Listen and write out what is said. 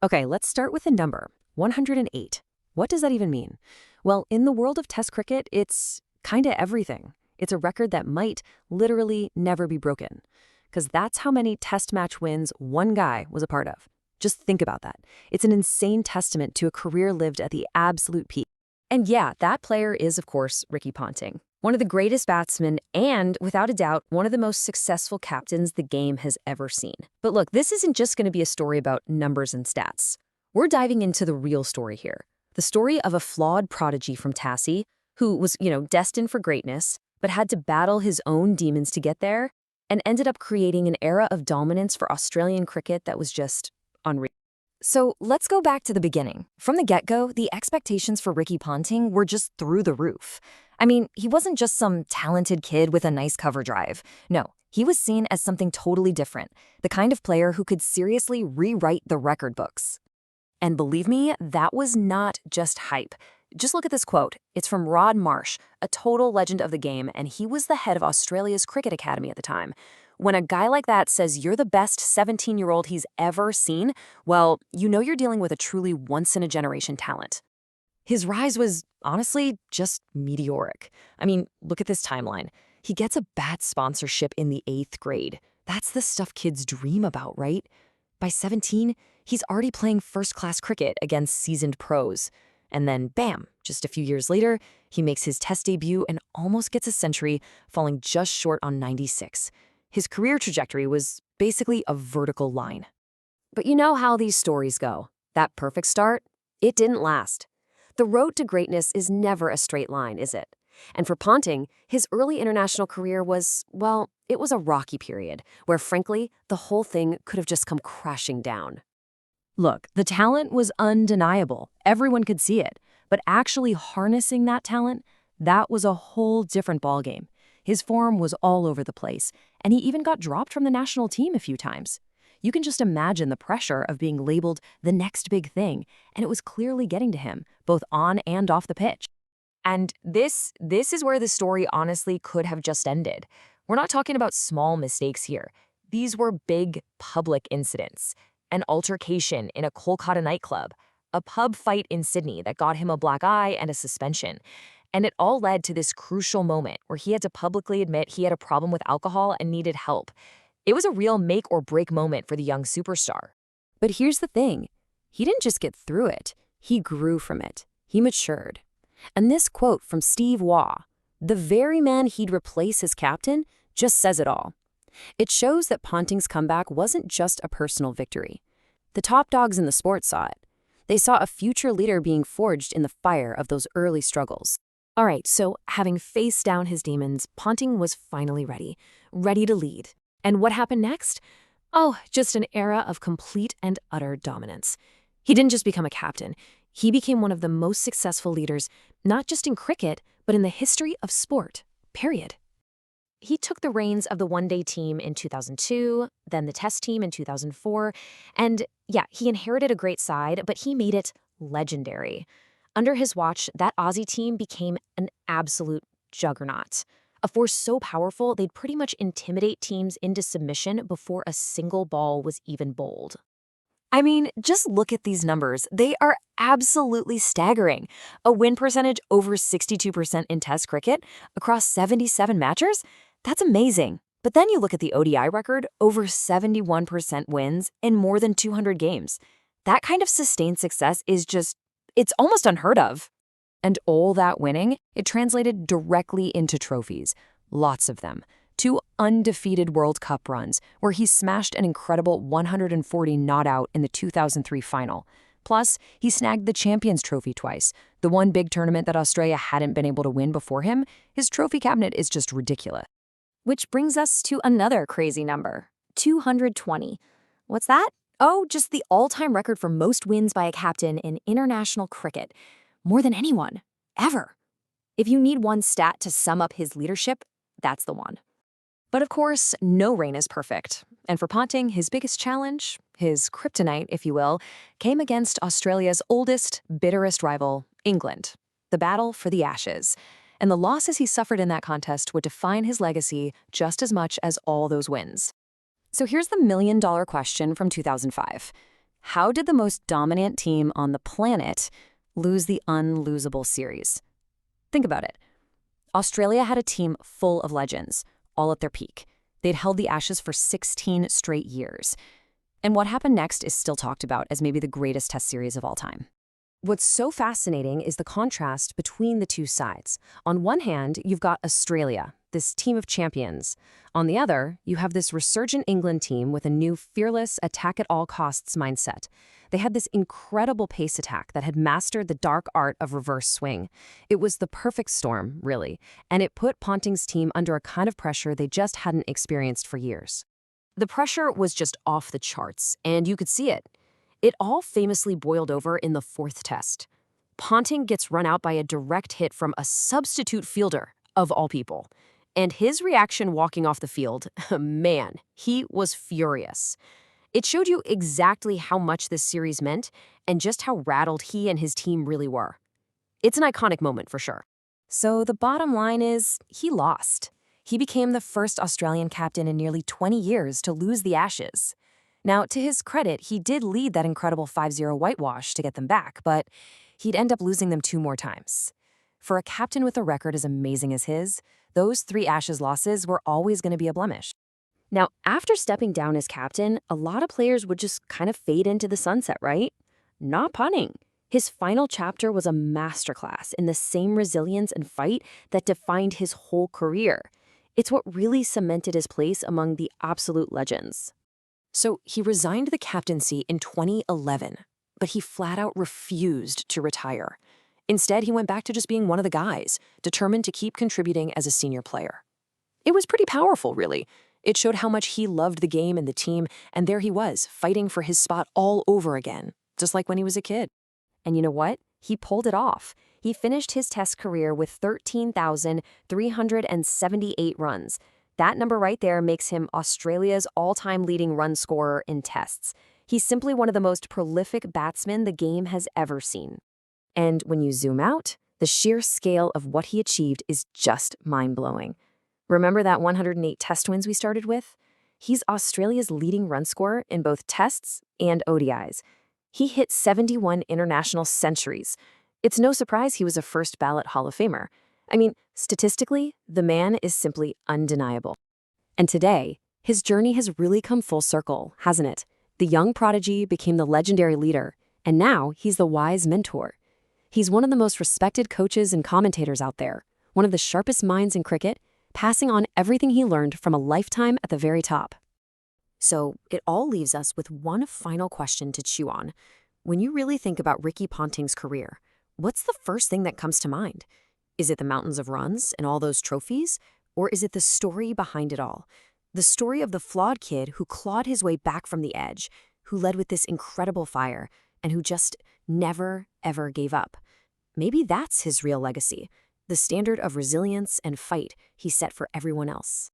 Okay, let's start with the number 108. What does that even mean? Well, in the world of Test cricket, it's kinda everything. It's a record that might literally never be broken. Because that's how many Test match wins one guy was a part of. Just think about that. It's an insane testament to a career lived at the absolute peak. And yeah, that player is, of course, Ricky Ponting. One of the greatest batsmen and, without a doubt, one of the most successful captains the game has ever seen. But look, this isn't just going to be a story about numbers and stats. We're diving into the real story here. The story of a flawed prodigy from Tassie who was, destined for greatness, but had to battle his own demons to get there and ended up creating an era of dominance for Australian cricket that was just unreal. So let's go back to the beginning. From the get-go, the expectations for Ricky Ponting were just through the roof. I mean, he wasn't just some talented kid with a nice cover drive. No, he was seen as something totally different, the kind of player who could seriously rewrite the record books. And believe me, that was not just hype. Just look at this quote. It's from Rod Marsh, a total legend of the game, and he was the head of Australia's Cricket Academy at the time. When a guy like that says you're the best 17-year-old he's ever seen, well, you know you're dealing with a truly once-in-a-generation talent. His rise was, honestly, just meteoric. I mean, look at this timeline. He gets a bat sponsorship in the 8th grade. That's the stuff kids dream about, right? By 17, he's already playing first-class cricket against seasoned pros. And then, bam, just a few years later, he makes his Test debut and almost gets a century, falling just short on 96. His career trajectory was basically a vertical line. But you know how these stories go. That perfect start? It didn't last. The road to greatness is never a straight line, is it? And for Ponting, his early international career was, well, it was a rocky period, where frankly, the whole thing could have just come crashing down. Look, the talent was undeniable. Everyone could see it. But actually harnessing that talent, that was a whole different ballgame. His form was all over the place, and he even got dropped from the national team a few times. You can just imagine the pressure of being labeled the next big thing, and it was clearly getting to him, both on and off the pitch. And this is where the story honestly could have just ended. We're not talking about small mistakes here. These were big public incidents. An altercation in a Kolkata nightclub, a pub fight in Sydney that got him a black eye and a suspension. And it all led to this crucial moment where he had to publicly admit he had a problem with alcohol and needed help. It was a real make or break moment for the young superstar. But here's the thing. He didn't just get through it. He grew from it. He matured. And this quote from Steve Waugh, the very man he'd replace as captain, just says it all. It shows that Ponting's comeback wasn't just a personal victory. The top dogs in the sport saw it. They saw a future leader being forged in the fire of those early struggles. All right, so having faced down his demons, Ponting was finally ready to lead. And what happened next? Oh, just an era of complete and utter dominance. He didn't just become a captain. He became one of the most successful leaders, not just in cricket, but in the history of sport, period. He took the reins of the one-day team in 2002, then the Test team in 2004, and yeah, he inherited a great side, but he made it legendary. Under his watch, that Aussie team became an absolute juggernaut. A force so powerful, they'd pretty much intimidate teams into submission before a single ball was even bowled. I mean, just look at these numbers. They are absolutely staggering. A win percentage over 62% in Test cricket across 77 matches? That's amazing. But then you look at the ODI record, over 71% wins in more than 200 games. That kind of sustained success is just, it's almost unheard of. And all that winning, it translated directly into trophies. Lots of them. 2 undefeated World Cup runs, where he smashed an incredible 140 not out in the 2003 final. Plus, he snagged the Champions Trophy twice, the one big tournament that Australia hadn't been able to win before him. His trophy cabinet is just ridiculous. Which brings us to another crazy number, 220. What's that? Oh, just the all-time record for most wins by a captain in international cricket. More than anyone, ever. If you need one stat to sum up his leadership, that's the one. But of course, no reign is perfect. And for Ponting, his biggest challenge, his kryptonite, if you will, came against Australia's oldest, bitterest rival, England. The battle for the Ashes. And the losses he suffered in that contest would define his legacy just as much as all those wins. So here's the million-dollar question from 2005. how did the most dominant team on the planet lose the unlosable series? Think about it. Australia had a team full of legends, all at their peak. They'd held the Ashes for 16 straight years. And what happened next is still talked about as maybe the greatest Test series of all time. What's so fascinating is the contrast between the two sides. On one hand, you've got Australia, this team of champions. On the other, you have this resurgent England team with a new fearless, attack-at-all-costs mindset. They had this incredible pace attack that had mastered the dark art of reverse swing. It was the perfect storm, really, and it put Ponting's team under a kind of pressure they just hadn't experienced for years. The pressure was just off the charts, and you could see it. It all famously boiled over in the fourth test. Ponting gets run out by a direct hit from a substitute fielder, of all people. And his reaction walking off the field, man, he was furious. It showed you exactly how much this series meant and just how rattled he and his team really were. It's an iconic moment for sure. So the bottom line is, he lost. He became the first Australian captain in nearly 20 years to lose the Ashes. Now, to his credit, he did lead that incredible 5-0 whitewash to get them back, but he'd end up losing them 2 more times. For a captain with a record as amazing as his, those 3 Ashes losses were always going to be a blemish. Now, after stepping down as captain, a lot of players would just kind of fade into the sunset, right? Not punning. His final chapter was a masterclass in the same resilience and fight that defined his whole career. It's what really cemented his place among the absolute legends. So he resigned the captaincy in 2011, but he flat out refused to retire. Instead, he went back to just being one of the guys, determined to keep contributing as a senior player. It was pretty powerful, really. It showed how much he loved the game and the team, and there he was, fighting for his spot all over again, just like when he was a kid. And you know what? He pulled it off. He finished his Test career with 13,378 runs. That number right there makes him Australia's all-time leading run scorer in Tests. He's simply one of the most prolific batsmen the game has ever seen. And when you zoom out, the sheer scale of what he achieved is just mind-blowing. Remember that 108 Test wins we started with? He's Australia's leading run scorer in both Tests and ODIs. He hit 71 international centuries. It's no surprise he was a first-ballot Hall of Famer. I mean, statistically, the man is simply undeniable. And today, his journey has really come full circle, hasn't it? The young prodigy became the legendary leader, and now he's the wise mentor. He's one of the most respected coaches and commentators out there, one of the sharpest minds in cricket, passing on everything he learned from a lifetime at the very top. So it all leaves us with one final question to chew on. When you really think about Ricky Ponting's career, what's the first thing that comes to mind? Is it the mountains of runs and all those trophies? Or is it the story behind it all? The story of the flawed kid who clawed his way back from the edge, who led with this incredible fire, and who just never, ever gave up. Maybe that's his real legacy, the standard of resilience and fight he set for everyone else.